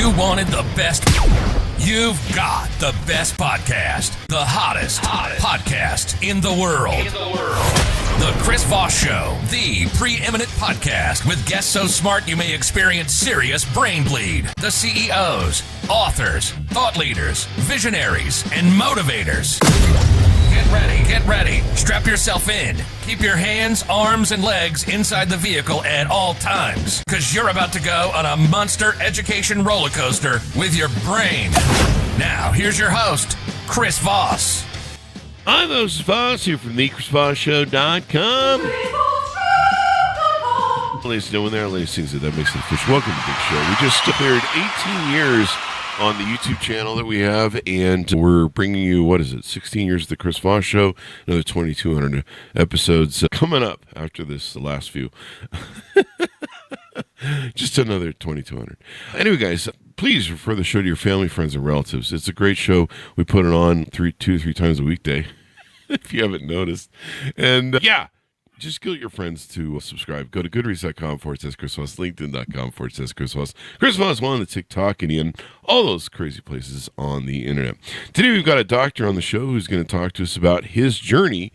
You wanted the best. You've got the best podcast. The hottest podcast in the world. The Chris Voss Show, the preeminent podcast with guests so smart you may experience serious brain bleed. The CEOs, authors, thought leaders, visionaries, and motivators. Get ready. Strap yourself in. Keep your hands, arms, and legs inside the vehicle at all times, because you're about to go on a monster education roller coaster with your brain. Now, here's your host, Chris Voss. I'm Chris Voss here from the ChrisVossShow.com. Ladies and gentlemen, there are ladies things that makes it official. Welcome to the big show. We just cleared 18 years on the YouTube channel that we have, and we're bringing you, 16 years of the Chris Voss Show, another 2,200 episodes coming up after this, the last few. Just another 2,200. Anyway, guys, please refer the show to your family, friends, and relatives. It's a great show. We put it on 2-3 times a weekday, if you haven't noticed. And just get your friends to subscribe. Go to goodreads.com/Chris Voss, LinkedIn.com/Chris Voss, Chris Voss on the TikTok, and all those crazy places on the internet. Today we've got a doctor on the show who's going to talk to us about his journey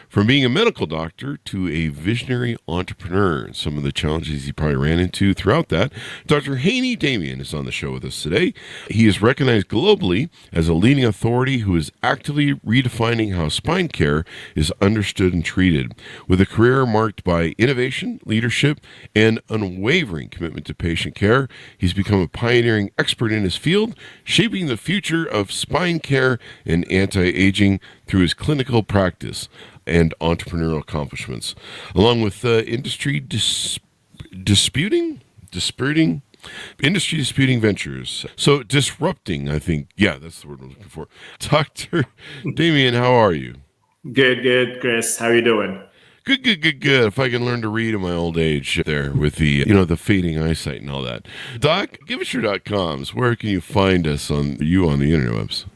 from being a medical doctor to a visionary entrepreneur and some of the challenges he probably ran into throughout that. Dr. Hany Demian is on the show with us today. He is recognized globally as a leading authority who is actively redefining how spine care is understood and treated. With a career marked by innovation, leadership, and unwavering commitment to patient care, he's become a pioneering expert in his field, shaping the future of spine care and anti-aging through his clinical practice and entrepreneurial accomplishments, along with industry disputing ventures. So disrupting, I think. Yeah, that's the word I'm looking for. Dr. Demian, how are you? Good, Chris. How are you doing? Good. If I can learn to read in my old age there with the, the fading eyesight and all that. Doc, give us your .coms. Where can you find us on the interwebs?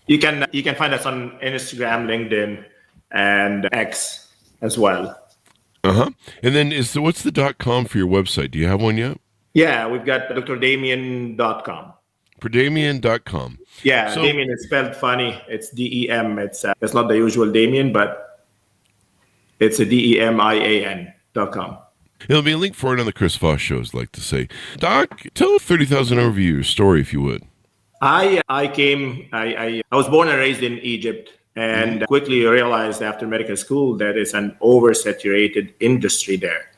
You can find us on Instagram, LinkedIn, and X as well. And then what's the .com for your website? Do you have one yet? Yeah, we've got drdemian.com. For Demian.com. Yeah, so, Demian is spelled funny. It's D-E-M. It's not the usual Demian, but it's a DEMIAN.com. There'll be a link for it on the Chris Voss Show, as I like to say. Doc, tell a 30,000 overview your story, if you would. I was born and raised in Egypt, and quickly realized after medical school that it's an oversaturated industry there.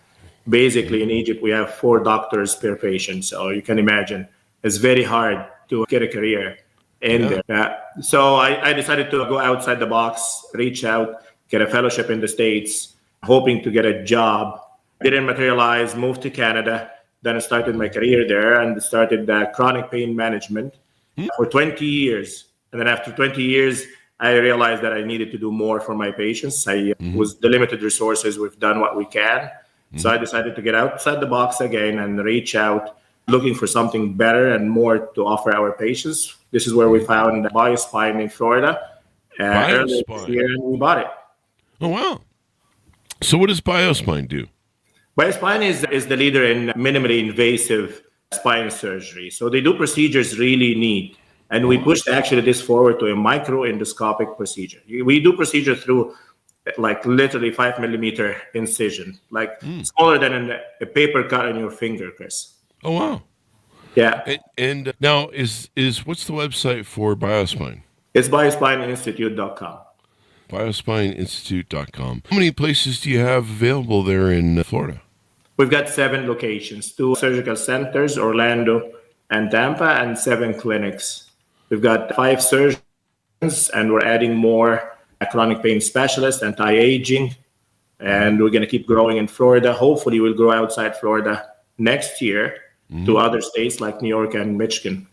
Basically, in Egypt, we have 4 doctors per patient. So you can imagine it's very hard to get a career in there. So I decided to go outside the box, reach out, get a fellowship in the States, hoping to get a job. Didn't materialize, moved to Canada. Then I started my career there and started chronic pain management for 20 years. And then after 20 years, I realized that I needed to do more for my patients. With the limited resources, we've done what we can. So I decided to get outside the box again and reach out, looking for something better and more to offer our patients. This is where we found BioSpine in Florida. Earlier this year, and we bought it. Oh, wow. So what does BioSpine do? BioSpine is the leader in minimally invasive spine surgery. So they do procedures really neat. And we pushed actually this forward to a microendoscopic procedure. We do procedure through literally 5 millimeter incision, smaller than a paper cut on your finger, Chris. Oh, wow. Yeah. And now is what's the website for BioSpine? It's biospineinstitute.com. biospineinstitute.com. How many places do you have available there in Florida? We've got 7 locations, 2 surgical centers, Orlando and Tampa, and 7 clinics. We've got 5 surgeons, and we're adding more chronic pain specialists, anti-aging, and we're going to keep growing in Florida. Hopefully, we'll grow outside Florida next year to other states like New York and Michigan.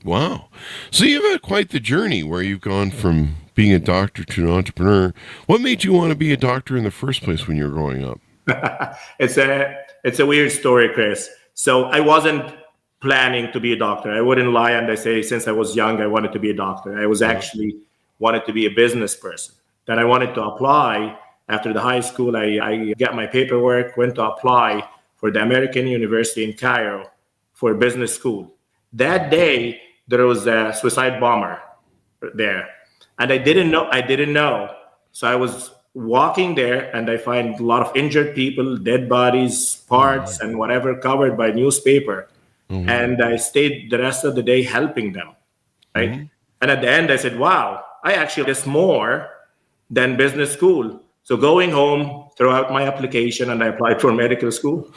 Wow. So you've had quite the journey where you've gone from being a doctor to an entrepreneur. What made you want to be a doctor in the first place when you were growing up? It's a weird story, Chris. So I wasn't planning to be a doctor. I wouldn't lie and I say since I was young, I wanted to be a doctor. I was actually wanted to be a business person. Then I wanted to apply after the high school. I got my paperwork, went to apply for the American University in Cairo for business school. That day, there was a suicide bomber there. And I didn't know. So I was walking there and I find a lot of injured people, dead bodies, parts, and whatever covered by newspaper. And I stayed the rest of the day helping them. Right. And at the end, I said, wow, I actually did more than business school. So going home, throw out my application, and I applied for medical school.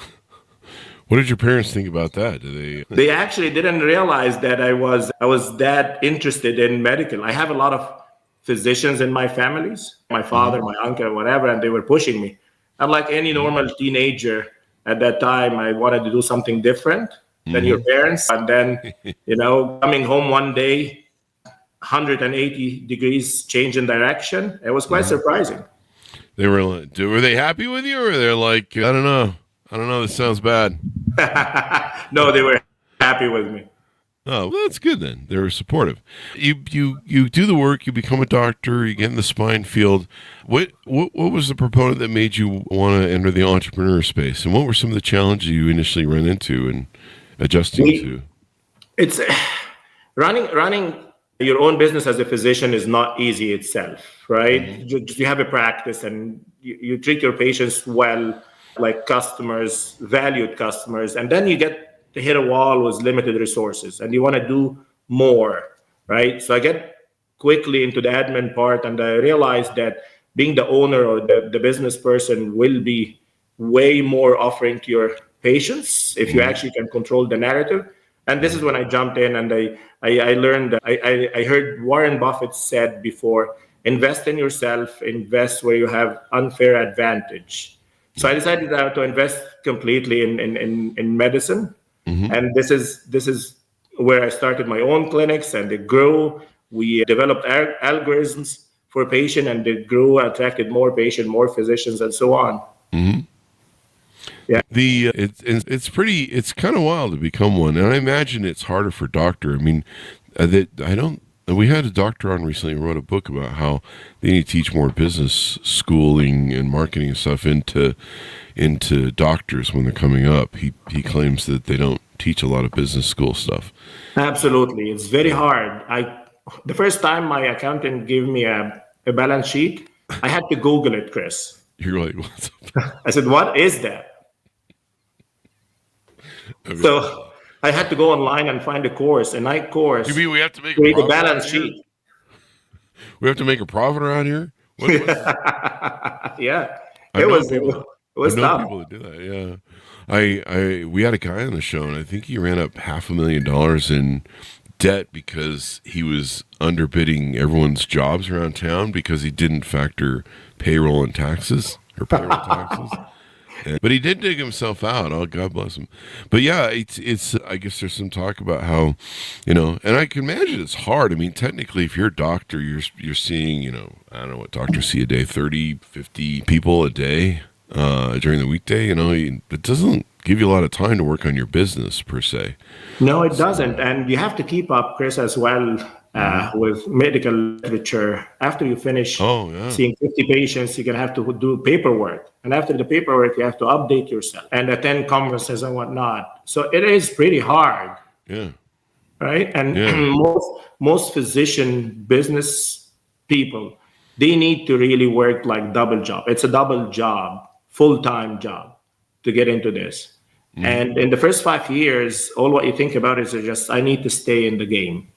What did your parents think about that? Did They actually didn't realize that I was that interested in medical. I have a lot of physicians in my families, my father, my uncle, whatever, and they were pushing me. And like any normal teenager at that time, I wanted to do something different than your parents. And then, coming home one day, 180 degrees change in direction. It was quite surprising. were they happy with you, or they're like, I don't know, this sounds bad? No, they were happy with me. Oh, well, that's good then. They were supportive. You do the work, you become a doctor, you get in the spine field. What was the proponent that made you want to enter the entrepreneur space? And what were some of the challenges you initially ran into and adjusting to? It's running your own business as a physician is not easy itself, right? You have a practice and you treat your patients well, like customers, valued customers, and then you get to hit a wall with limited resources and you want to do more, right? So I get quickly into the admin part and I realized that being the owner or the business person will be way more offering to your patients if you actually can control the narrative. And this is when I jumped in and I learned, I heard Warren Buffett said before, invest in yourself, invest where you have unfair advantage. So I decided to invest completely in medicine. And this is where I started my own clinics and they grew. We developed algorithms for patient and they grew, attracted more patients, more physicians, and so on. Yeah. It's kind of wild to become one, and I imagine it's harder for doctor. I mean, we had a doctor on recently who wrote a book about how they need to teach more business schooling and marketing and stuff into doctors when they're coming up. He claims that they don't teach a lot of business school stuff. Absolutely, it's very hard. The first time my accountant gave me a balance sheet, I had to Google it, Chris. You're like, what's up? I said, what is that? So I had to go online and find a course, a night course. You mean we have to make a balance sheet? We have to make a profit around here? Yeah, it was tough. People that do that. Yeah, we had a guy on the show, and I think he ran up $500,000 in debt because he was underbidding everyone's jobs around town because he didn't factor payroll and taxes or payroll taxes. But he did dig himself out. Oh, God bless him. But yeah, it's. I guess there's some talk about how, and I can imagine it's hard. I mean, technically, if you're a doctor, you're seeing, I don't know what doctors see a day, 30, 50 people a day during the weekday. It doesn't give you a lot of time to work on your business per se. No, it doesn't. And you have to keep up, Chris, as well with medical literature. After you finish seeing 50 patients, you're going to have to do paperwork. And after the paperwork, you have to update yourself and attend conferences and whatnot. So it is pretty hard. Yeah. Right? And most physician business people, they need to really work like double job. It's a double job, full-time job to get into this. And in the first 5 years, all what you think about is just, I need to stay in the game.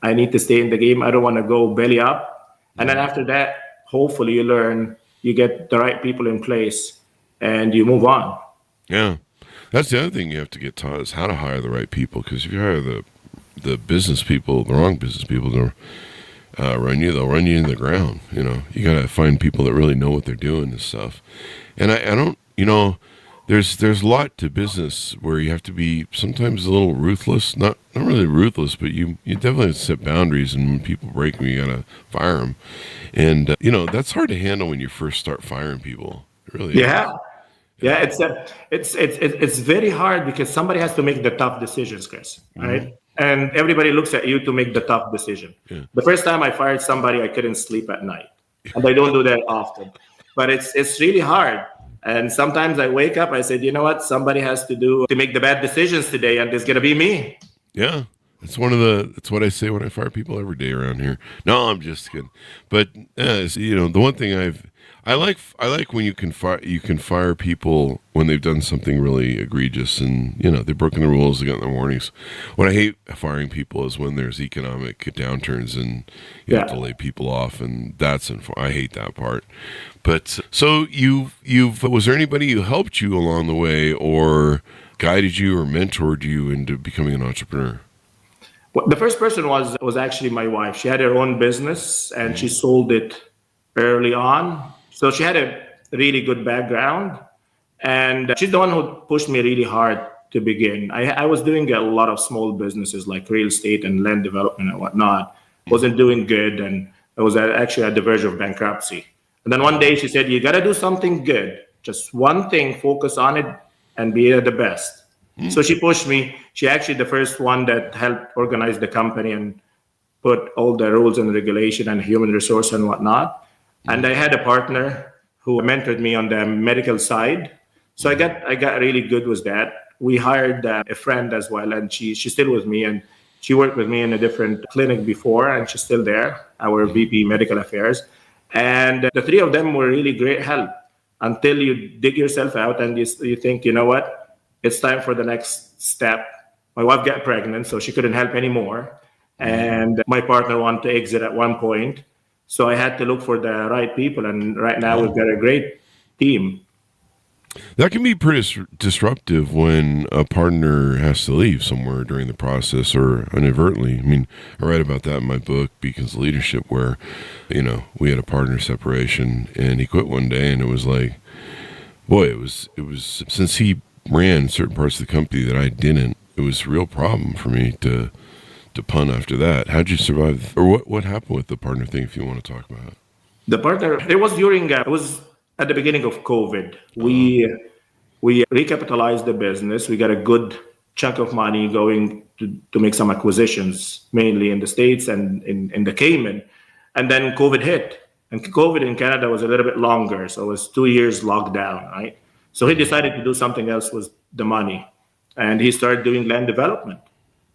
I need to stay in the game. I don't want to go belly up. And then after that, hopefully you learn, you get the right people in place and you move on. Yeah. That's the other thing you have to get taught is how to hire the right people. Because if you hire the business people, the wrong business people, they'll run you into the ground. You got to find people that really know what they're doing and stuff. And I don't, there's a lot to business where you have to be sometimes a little ruthless, not really ruthless, but you definitely have to set boundaries, and when people break them, you got to fire them. And, that's hard to handle when you first start firing people. It really is. Yeah, it's very hard because somebody has to make the tough decisions, Chris, right? And everybody looks at you to make the tough decision. Yeah. The first time I fired somebody, I couldn't sleep at night. And I don't do that often. But it's really hard. And sometimes I wake up, I said, you know what? Somebody has to make the bad decisions today, and it's going to be me. Yeah. It's it's what I say when I fire people every day around here. No, I'm just kidding. But the one thing I like when you can fire people when they've done something really egregious and they've broken the rules, they got their warnings. What I hate firing people is when there's economic downturns and you have to lay people off, and I hate that part. But so was there anybody who helped you along the way or guided you or mentored you into becoming an entrepreneur? Well, the first person was actually my wife. She had her own business and she sold it early on. So she had a really good background, and she's the one who pushed me really hard to begin. I was doing a lot of small businesses like real estate and land development and whatnot. Wasn't doing good, and I was actually at the verge of bankruptcy. And then one day she said, "You got to do something good. Just one thing, focus on it, and be at the best." So she pushed me. She actually the first one that helped organize the company and put all the rules and regulation and human resource and whatnot. And I had a partner who mentored me on the medical side. So I got really good with that. We hired a friend as well, and she's still with me, and she worked with me in a different clinic before, and she's still there, our VP Medical Affairs. And the three of them were really great help until you dig yourself out and you think, you know what? It's time for the next step. My wife got pregnant, so she couldn't help anymore. And my partner wanted to exit at one point. So I had to look for the right people. And right now we've got a great team. That can be pretty disruptive when a partner has to leave somewhere during the process or inadvertently. I mean, I write about that in my book, Beacons of Leadership, where, we had a partner separation and he quit one day, and it was like, boy, it was since he ran certain parts of the company that I didn't, it was a real problem for me to punt after that. How'd you survive? Or what happened with the partner thing, if you want to talk about it? The partner, it was at the beginning of COVID. We recapitalized the business. We got a good chunk of money going to make some acquisitions, mainly in the States and in the Cayman. And then COVID hit. And COVID in Canada was a little bit longer. So it was 2 years locked down, right? So he decided to do something else with the money. And he started doing land development.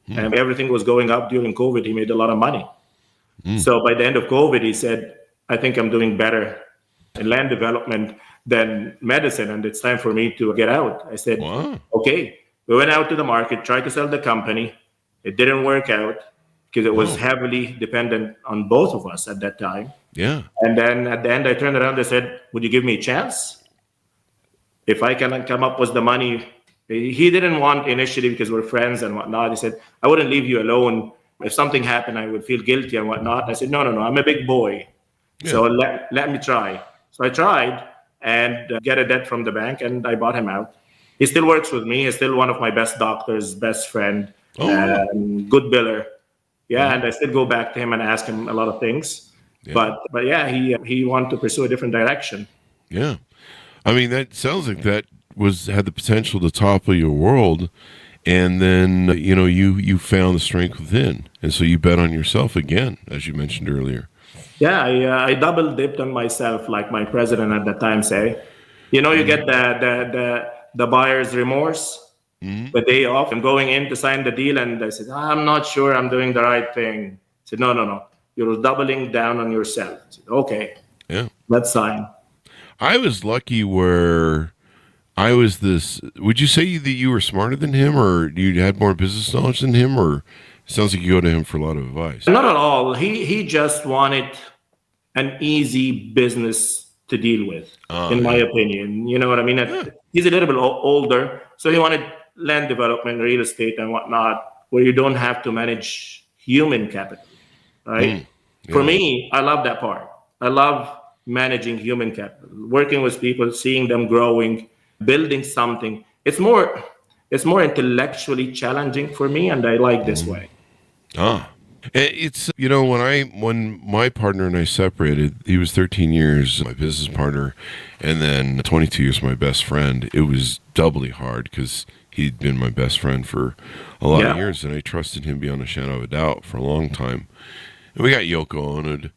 And everything was going up during COVID. He made a lot of money. So by the end of COVID, he said, I think I'm doing better in land development than medicine, and it's time for me to get out. I said, okay. We went out to the market, tried to sell the company. It didn't work out because it was heavily dependent on both of us at that time. Yeah. And then at the end, I turned around and said, would you give me a chance? If I can come up with the money. He didn't want initially because we're friends and whatnot. He said, I wouldn't leave you alone. If something happened, I would feel guilty and whatnot. I said, no, I'm a big boy. Yeah. So let me try. So I tried and get a debt from the bank, and I bought him out. He still works with me. He's still one of my best doctors, best friend, good biller. Yeah, and I still go back to him and ask him a lot of things. Yeah. But yeah, he wanted to pursue a different direction. Yeah. I mean, that sounds like that had the potential to topple your world, and then you found the strength within, and so you bet on yourself again, as you mentioned earlier. Yeah, I double dipped on myself, like my president at the time say. You get the buyer's remorse, the day off. I'm going in to sign the deal, and I said, I'm not sure I'm doing the right thing. I said, no, you're doubling down on yourself. I said, okay, let's sign. I was lucky where I was this. Would you say that you were smarter than him, or you had more business knowledge than him, or it sounds like you go to him for a lot of advice? Not at all. He just wanted an easy business to deal with, in my opinion. You know what I mean? Yeah. He's a little bit older, so he wanted land development, real estate, and whatnot, where you don't have to manage human capital, right? Yeah. For me, I love that part. I love managing human capital, working with people, seeing them growing, building something. It's more intellectually challenging for me, and I like this way. It's when my partner and I separated, he was 13 years my business partner, and then 22 years my best friend. It was doubly hard because he'd been my best friend for a lot of years, and I trusted him beyond a shadow of a doubt for a long time. And we got Yoko Ono.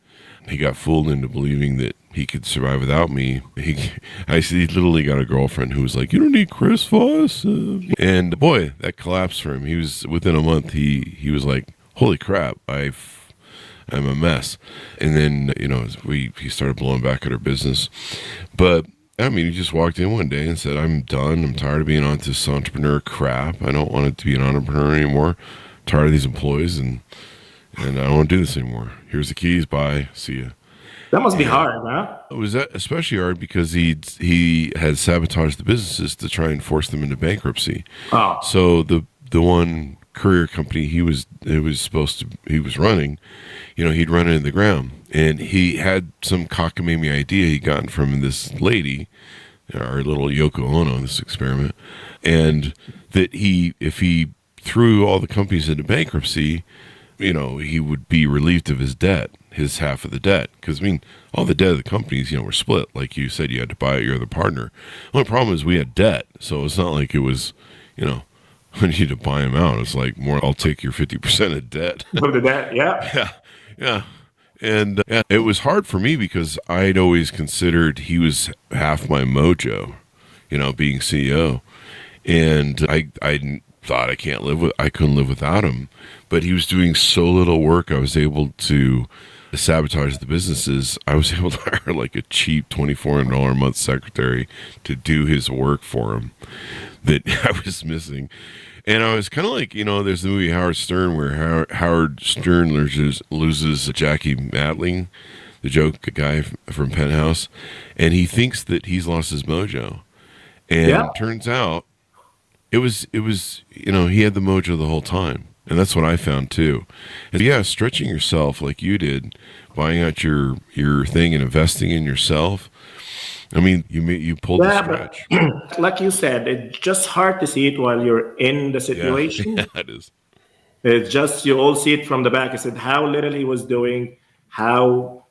he got fooled into believing that he could survive without me. He literally got a girlfriend who was like, "You don't need Chris Voss," and boy, that collapsed for him. He was within a month. He was like, "Holy crap, I'm a mess." And then he started blowing back at our business, but. I mean, he just walked in one day and said, "I'm done. I'm tired of being on this entrepreneur crap. I don't want to be an entrepreneur anymore. I'm tired of these employees, and I don't want to do this anymore. Here's the keys. Bye. See ya." That must be hard, huh? It was especially hard because he had sabotaged the businesses to try and force them into bankruptcy. Oh. So the one courier company he was running, he'd run into the ground. And he had some cockamamie idea he'd gotten from this lady, our little Yoko Ono, this experiment, and that if he threw all the companies into bankruptcy, he would be relieved of his debt, his half of the debt. Because, all the debt of the companies, were split. Like you said, you had to buy out your other partner. The only problem is we had debt, so it's not like it was, I need to buy him out. It's like more, I'll take your 50% of debt. Of the debt, yeah. Yeah. And it was hard for me because I'd always considered he was half my mojo, being CEO. And I thought I couldn't live without him. But he was doing so little work, I was able to sabotage the businesses. I was able to hire like a cheap $2,400 a month secretary to do his work for him that I was missing. And I was kind of like, there's the movie Howard Stern where Howard Stern loses Jackie Matling, the joke guy from Penthouse, and he thinks that he's lost his mojo. And it turns out it was he had the mojo the whole time. And that's what I found too. And stretching yourself like you did, buying out your thing and investing in yourself. You pulled the stretch. But like you said, it's just hard to see it while you're in the situation. Yeah, it is. It's just, you all see it from the back. I said how little he was doing, how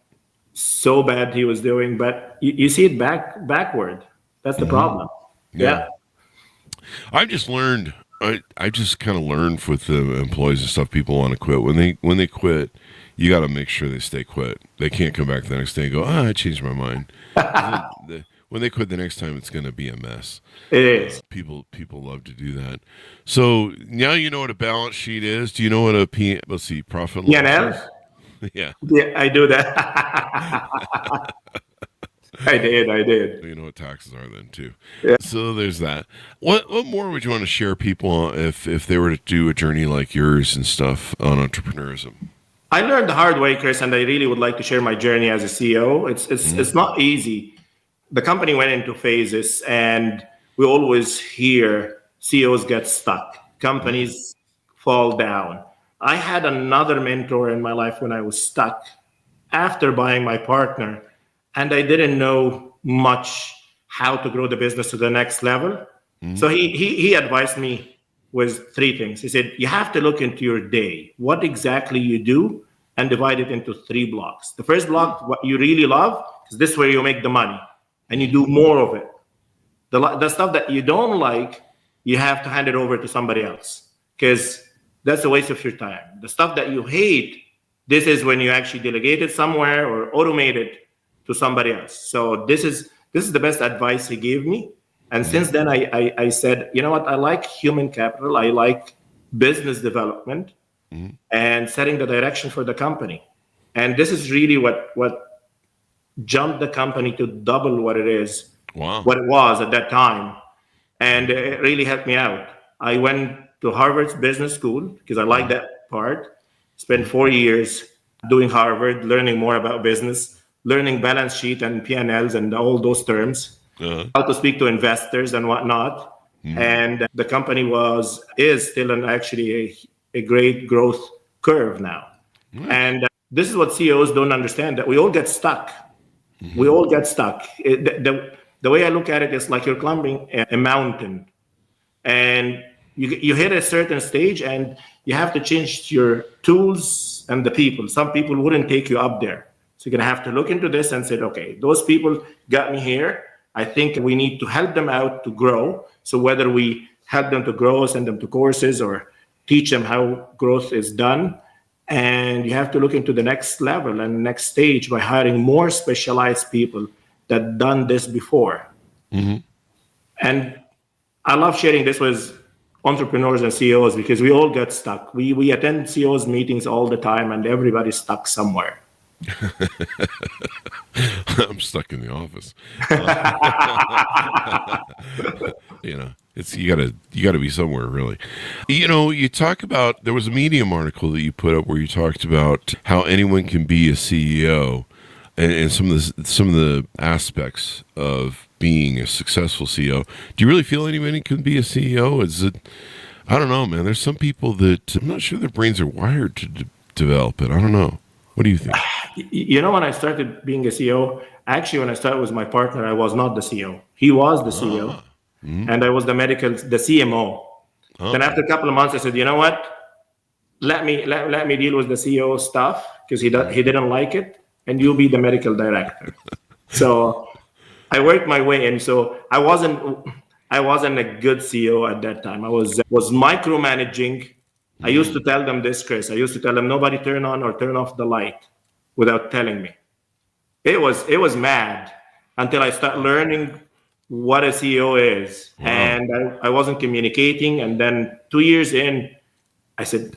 so bad he was doing, but you see it backward. That's the problem. Yeah. I've just learned, I just kind of learned with the employees and stuff, people want to quit. When they quit, you got to make sure they stay quit. They can't come back the next day and go, I changed my mind. When they quit the next time, it's going to be a mess. It is. People love to do that. So now you know what a balance sheet is. Do you know what a profit and loss is? Yeah. Yeah, I do that. I did. You know what taxes are then too. Yeah. So there's that. What more would you want to share people if they were to do a journey like yours and stuff on entrepreneurism? I learned the hard way, Chris, and I really would like to share my journey as a CEO. It's not easy. The company went into phases, and we always hear CEOs get stuck, companies fall down. I had another mentor in my life when I was stuck after buying my partner, and I didn't know much how to grow the business to the next level. Mm-hmm. So he advised me with three things. He said, you have to look into your day, what exactly you do, and divide it into 3 blocks. The first block, what you really love, is this where you make the money, and you do more of it. The stuff that you don't like, you have to hand it over to somebody else, because that's a waste of your time. The stuff that you hate, this is when you actually delegate it somewhere or automate it to somebody else. So this is the best advice he gave me. And since then, I said, you know what? I like human capital. I like business development and setting the direction for the company. And this is really what jumped the company to double what it is, what it was at that time. And it really helped me out. I went to Harvard's business school because I like that part. Spent 4 years doing Harvard, learning more about business, learning balance sheet and P&Ls and all those terms. How to speak to investors and whatnot. And the company is still actually a great growth curve now. And this is what CEOs don't understand, that we all get stuck. We all get stuck. The way I look at it is like you're climbing a mountain, and you hit a certain stage and you have to change your tools and the people. Some people wouldn't take you up there. So you're going to have to look into this and say, okay, those people got me here. I think we need to help them out to grow. So whether we help them to grow, send them to courses, or teach them how growth is done, And you have to look into the next level and next stage by hiring more specialized people that done this before. And I love sharing this with entrepreneurs and CEOs because we all get stuck. We attend CEOs meetings all the time and everybody's stuck somewhere. I'm stuck in the office. It's you gotta be somewhere, really. You talk about, there was a Medium article that you put up where you talked about how anyone can be a CEO, and some of the aspects of being a successful CEO. Do you really feel anybody can be a CEO? Is it? I don't know, man. There's some people that I'm not sure their brains are wired to develop it. I don't know. What do you think? When I started being a CEO, actually, when I started with my partner, I was not the CEO. He was the CEO, and I was the CMO. Then after a couple of months, I said, you know what? Let me deal with the CEO stuff because he didn't like it, and you'll be the medical director. So I worked my way in. So I wasn't a good CEO at that time. I was micromanaging. I used to tell them this, Chris. I used to tell them nobody turn on or turn off the light without telling me. It was mad until I started learning what a CEO is. Wow. And I wasn't communicating. And then 2 years in, I said,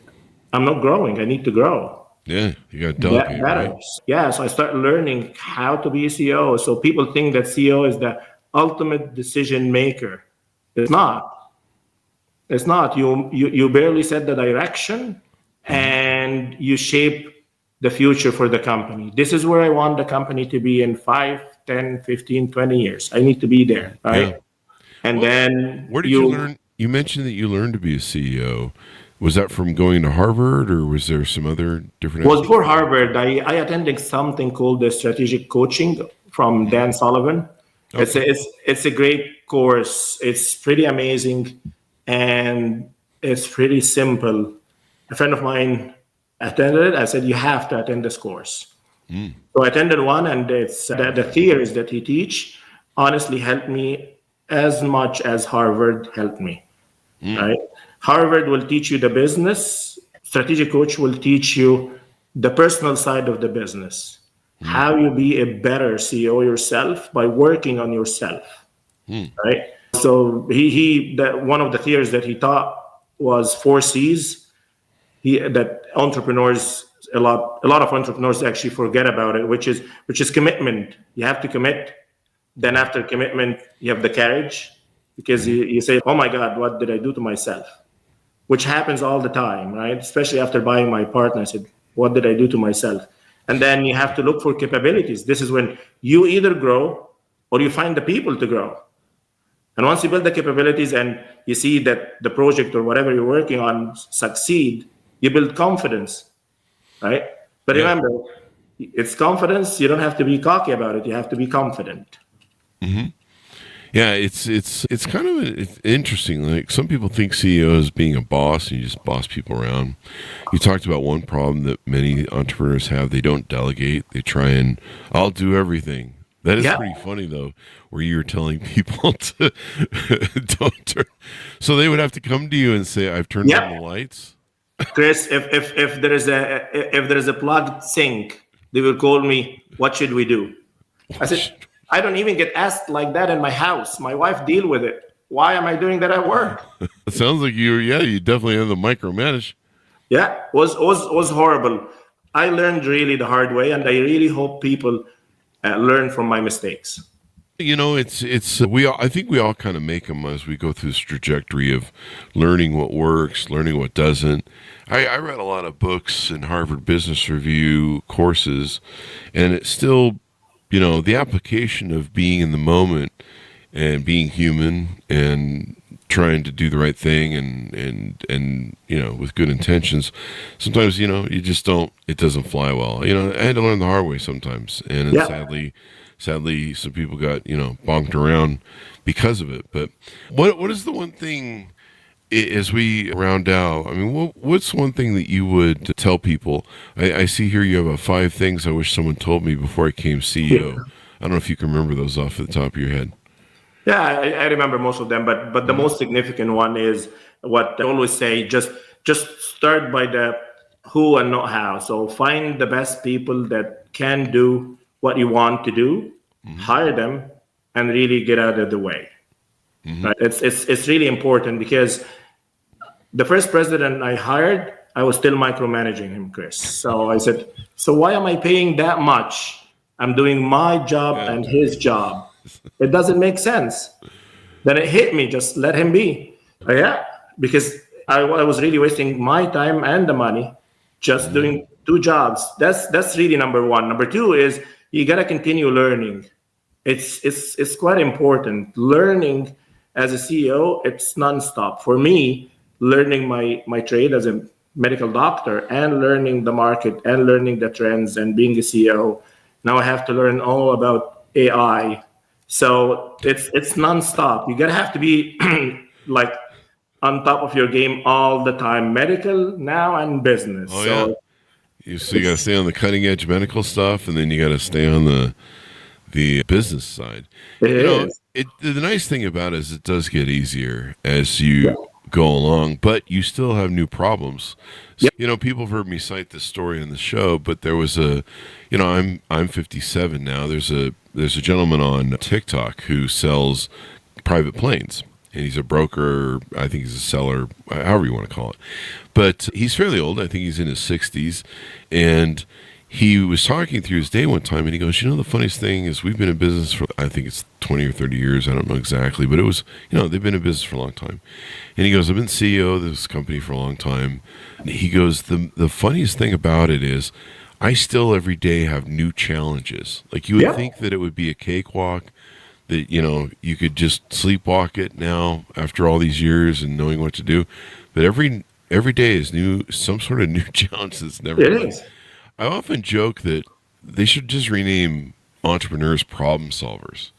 I'm not growing. I need to grow. Yeah, you got to delegate, right? Yeah, so I started learning how to be a CEO. So people think that CEO is the ultimate decision maker. It's not. It's not. You barely set the direction and you shape the future for the company. This is where I want the company to be in 5, 10, 15, 20 years. I need to be there, right? Yeah. And then where did you learn? You mentioned that you learned to be a CEO. Was that from going to Harvard, or was there some other different? It was for Harvard. I attended something called the strategic coaching from Dan Sullivan. Okay. It's a great course. It's pretty amazing. And it's pretty simple. A friend of mine attended it. I said, you have to attend this course. So I attended one, and it's the theories that he teach honestly helped me as much as Harvard helped me. Right? Harvard will teach you the business. Strategic coach will teach you the personal side of the business. How you be a better CEO yourself by working on yourself. Right? So one of the theories that he taught was 4 C's. That entrepreneurs, a lot of entrepreneurs actually forget about it, which is commitment. You have to commit. Then after commitment, you have the courage, because you say, oh my God, what did I do to myself? Which happens all the time, right? Especially after buying my partner, I said, what did I do to myself? And then you have to look for capabilities. This is when you either grow or you find the people to grow. And once you build the capabilities and you see that the project or whatever you're working on succeed, you build confidence, right? But remember, it's confidence. You don't have to be cocky about it. You have to be confident. Yeah, it's kind of interesting. Like, some people think CEO is being a boss and you just boss people around. You talked about one problem that many entrepreneurs have. They don't delegate. They try and, I'll do everything. That is pretty funny, though, where you were telling people to don't turn. So they would have to come to you and say, I've turned on the lights. Chris, if there is a plugged sink, they will call me, what should we do? I said, I don't even get asked like that in my house. My wife deal with it. Why am I doing that at work? It sounds like you definitely have the micromanage. Yeah, was horrible. I learned really the hard way, and I really hope people learn from my mistakes. I think we all kind of make them as we go through this trajectory of learning what works, learning what doesn't. I read a lot of books and Harvard Business Review courses, and it's still, the application of being in the moment and being human and trying to do the right thing and with good intentions. Sometimes, you just don't, it doesn't fly well. I had to learn the hard way sometimes. And sadly, some people got, bonked around because of it. But what is the one thing, as we round out, I mean, what's one thing that you would tell people? I see here you have 5 things I wish someone told me before I became CEO. I don't know if you can remember those off the top of your head. Yeah, I remember most of them, but the most significant one is what I always say, just start by the who and not how. So find the best people that can do what you want to do, hire them, and really get out of the way. Right? It's really important, because the first president I hired, I was still micromanaging him, Chris. So I said, so why am I paying that much? I'm doing my job and his job. It doesn't make sense. Then it hit me, just let him be. Because I was really wasting my time and the money just doing two jobs. That's really number one. Number two is you got to continue learning. It's quite important. Learning as a CEO, it's nonstop. For me, learning my trade as a medical doctor and learning the market and learning the trends and being a CEO, now I have to learn all about AI. So it's nonstop. You gotta have to be like on top of your game all the time, medical now and business. You got to stay on the cutting edge medical stuff, and then you got to stay on the business side. The nice thing about it is it does get easier as you go along, but you still have new problems. So, people have heard me cite this story in the show, but there was I'm 57 now. There's a gentleman on TikTok who sells private planes, and he's a broker. I think he's a seller, however you want to call it. But he's fairly old. I think he's in his 60s, and he was talking through his day one time, and he goes, the funniest thing is we've been in business for, I think it's 20 or 30 years. I don't know exactly, but it was, they've been in business for a long time. And he goes, I've been CEO of this company for a long time. And he goes, the funniest thing about it is I still every day have new challenges. Like you would think that it would be a cakewalk, that, you could just sleepwalk it now after all these years and knowing what to do. But every day is some sort of new challenge that's never been. I often joke that they should just rename entrepreneurs problem solvers.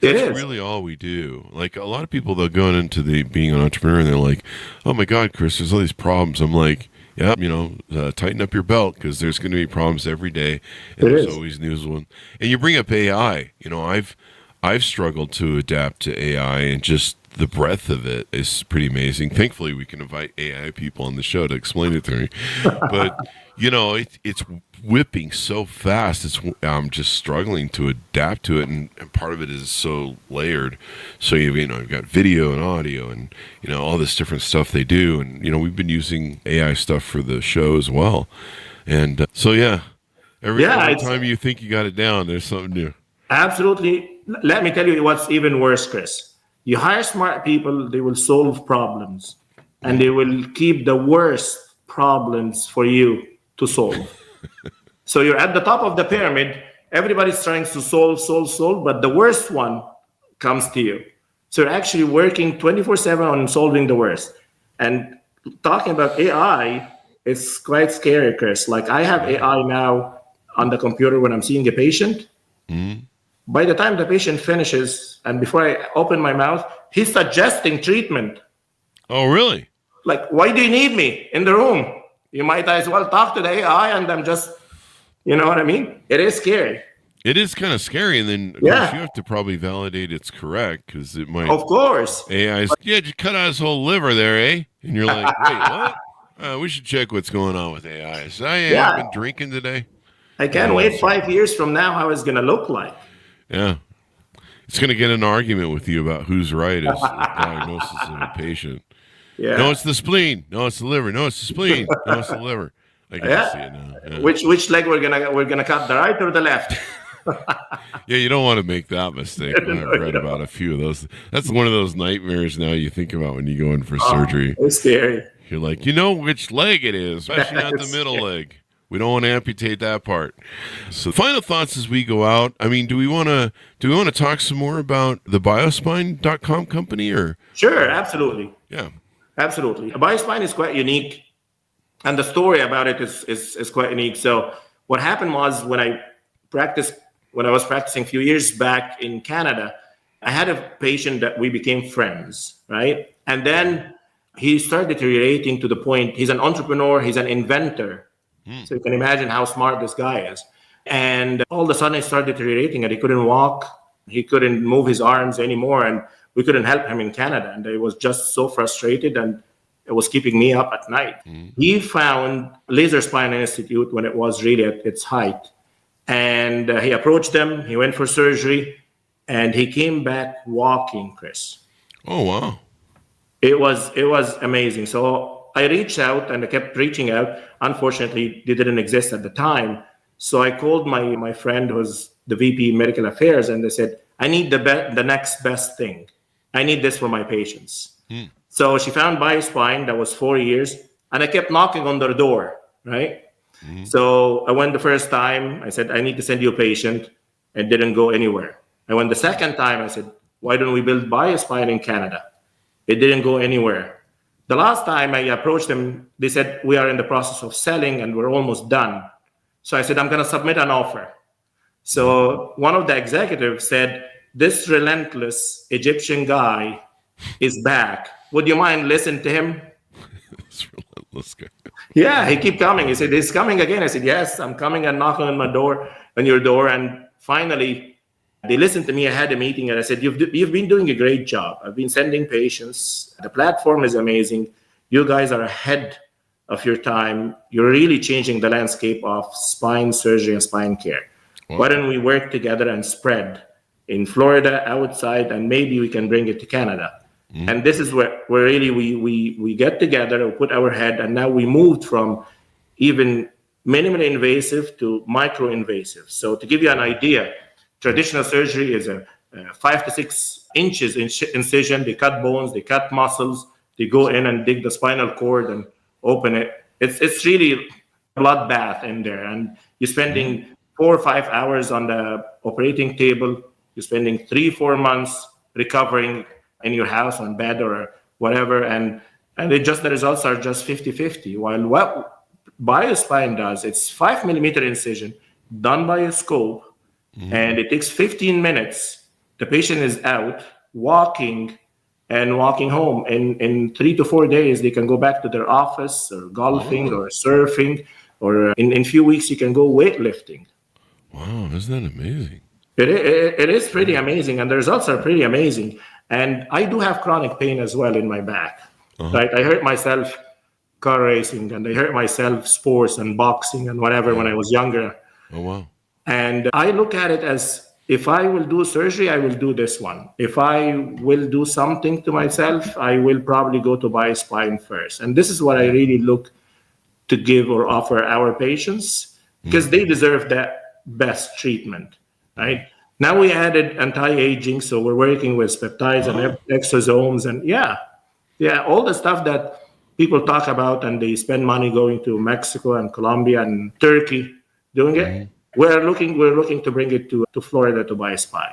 That's really all we do. Like a lot of people, they'll go into being an entrepreneur and they're like, oh my God, Chris, there's all these problems. I'm like, tighten up your belt, because there's going to be problems every day. And there's always news one. And you bring up AI. I've struggled to adapt to AI, and just the breadth of it is pretty amazing. Thankfully, we can invite AI people on the show to explain it to me. But it's whipping so fast. I'm just struggling to adapt to it, and part of it is so layered. So you've got video and audio, and all this different stuff they do, and we've been using AI stuff for the show as well. And every time you think you got it down, there's something new. Absolutely. Let me tell you what's even worse, Chris. You hire smart people, they will solve problems, and they will keep the worst problems for you to solve. So you're at the top of the pyramid, everybody's trying to solve, but the worst one comes to you. So you're actually working 24/7 on solving the worst. And talking about AI, it's quite scary, Chris. Like I have AI now on the computer when I'm seeing a patient. By the time the patient finishes, and before I open my mouth, he's suggesting treatment. Oh, really? Like, why do you need me in the room? You might as well talk to the AI, and I'm just, you know what I mean? It is scary. It is kind of scary, and then of course, you have to probably validate it's correct, because it might. Of course. AI's, just cut out his whole liver there, eh? And you're like, wait, what? We should check what's going on with AI. So I've been drinking today. I can't wait 5 years from now how it's going to look like. Yeah. It's going to get an argument with you about who's right as a diagnosis of a patient. Yeah. No, it's the spleen. No, it's the liver. No, it's the spleen. No, it's the liver. I can see it now. Yeah. Which leg we're gonna cut, the right or the left? You don't want to make that mistake. I've read about a few of those. That's one of those nightmares now you think about when you go in for surgery. It's scary. You're like, which leg it is, especially not the middle leg. We don't want to amputate that part. So, final thoughts as we go out. I mean, do we want to talk some more about the biospine.com company, or? Sure, absolutely. Yeah, absolutely. Biospine is quite unique, and the story about it is quite unique. So, what happened was when I was practicing a few years back in Canada, I had a patient that we became friends, right? And then he started deteriorating to the point he's an entrepreneur, he's an inventor. So you can imagine how smart this guy is. And all of a sudden, he started deteriorating, and he couldn't walk. He couldn't move his arms anymore, and we couldn't help him in Canada. And he was just so frustrated. And it was keeping me up at night. He found Laser Spine Institute when it was really at its height. And he approached them. He went for surgery. And he came back walking, Chris. Oh, wow. It was amazing. So I reached out and I kept reaching out. Unfortunately, they didn't exist at the time. So I called my friend who's the VP Medical Affairs, and they said, I need the next best thing. I need this for my patients. So she found BioSpine. That was 4 years. And I kept knocking on their door, right? So I went the first time. I said, I need to send you a patient. It didn't go anywhere. I went the second time. I said, why don't we build BioSpine in Canada? It didn't go anywhere. The last time I approached them, they said, we are in the process of selling and we're almost done. So I said, I'm going to submit an offer. So one of the executives said, this relentless Egyptian guy is back. Would you mind listening to him? This relentless guy. Yeah, he kept coming. He said, he's coming again. I said, yes, I'm coming and knocking on your door. And finally, they listened to me. I had a meeting and I said, you've been doing a great job. I've been sending patients. The platform is amazing. You guys are ahead of your time. You're really changing the landscape of spine surgery and spine care. Wow. Why don't we work together and spread in Florida, outside, and maybe we can bring it to Canada. And this is where really we get together, we put our head, and now we moved from even minimally invasive to micro-invasive. So to give you an idea, traditional surgery is a 5 to 6 inches incision. They cut bones, they cut muscles, they go in and dig the spinal cord and open it. It's really a bloodbath in there. And you're spending 4 or 5 hours on the operating table. You're spending 3-4 months recovering in your house on bed or whatever. And the results are just 50-50. While what BioSpine does, it's 5 millimeter incision done by a scope. And it takes 15 minutes. The patient is out walking home. In 3 to 4 days, they can go back to their office or golfing or surfing, or in a few weeks, you can go weightlifting. Wow, isn't that amazing? It is pretty amazing, and the results are pretty amazing. And I do have chronic pain as well in my back. Right? I hurt myself car racing, and I hurt myself sports and boxing and whatever when I was younger. Oh, wow. And I look at it as, if I will do surgery, I will do this one. If I will do something to myself, I will probably go to BioSpine first. And this is what I really look to give or offer our patients, because they deserve that best treatment, right? Now we added anti-aging, so we're working with peptides and exosomes, and all the stuff that people talk about, and they spend money going to Mexico and Colombia and Turkey doing it. We're looking to bring it to Florida to BioSpine.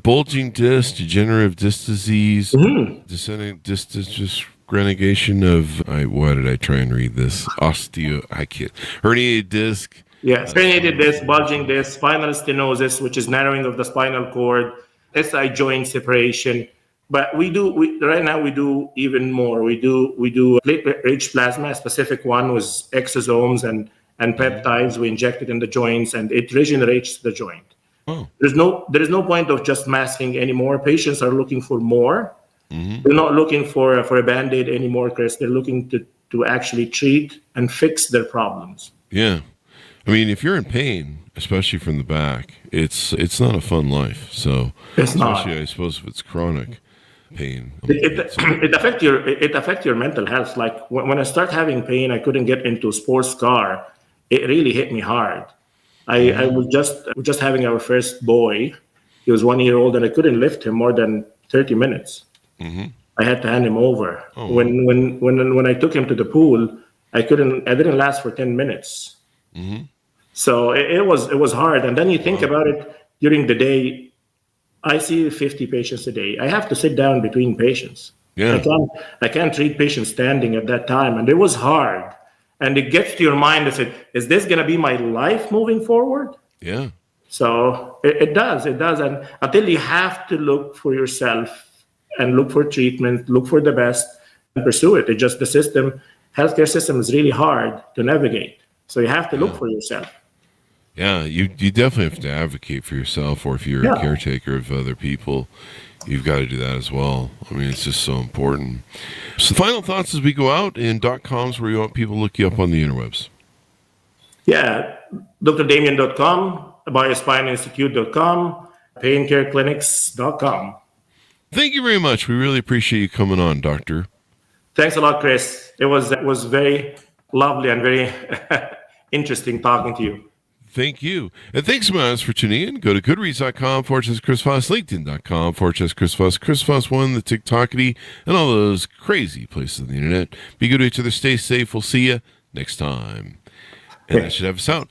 Bulging disc, degenerative disc disease, descending disc disgregation of, why did I try and read this? Herniated disc. Yes, herniated disc, bulging disc, spinal stenosis, which is narrowing of the spinal cord, SI joint separation. But right now we do even more. We do platelet-rich plasma. A specific one was exosomes and peptides. We inject it in the joints, and it regenerates the joint. There is no point of just masking anymore. Patients are looking for more. They're not looking for a Band-Aid anymore, Chris. They're looking to actually treat and fix their problems. Yeah. I mean, if you're in pain, especially from the back, it's not a fun life. So it's not. Especially, I suppose, if it's chronic pain. It affects your mental health. Like when I start having pain, I couldn't get into a sports car. It really hit me hard. I was just having our first boy. He was 1 year old, and I couldn't lift him more than 30 minutes. I had to hand him over. When I took him to the pool, I didn't last for 10 minutes. So it was hard. And then you think about it during the day. I see 50 patients a day. I have to sit down between patients. Yeah. I can't treat patients standing at that time. And it was hard. And it gets to your mind and said, is this going to be my life moving forward? Yeah. So it does. And until you have to look for yourself and look for treatment, look for the best and pursue it. It's just healthcare system is really hard to navigate. So you have to look for yourself. Yeah, you definitely have to advocate for yourself, or if you're a caretaker of other people, you've got to do that as well. I mean, it's just so important. So final thoughts as we go out, in .coms where you want people to look you up on the interwebs. Yeah, drdemian.com, biospineinstitute.com, paincareclinics.com. Thank you very much. We really appreciate you coming on, Doctor. Thanks a lot, Chris. It was very lovely and very interesting talking to you. Thank you. And thanks so much for tuning in. Go to goodreads.com/Chris Voss, LinkedIn.com/Chris Voss, Chris Voss 1, the TikTokity, and all those crazy places on the internet. Be good to each other. Stay safe. We'll see you next time. And that should have us out.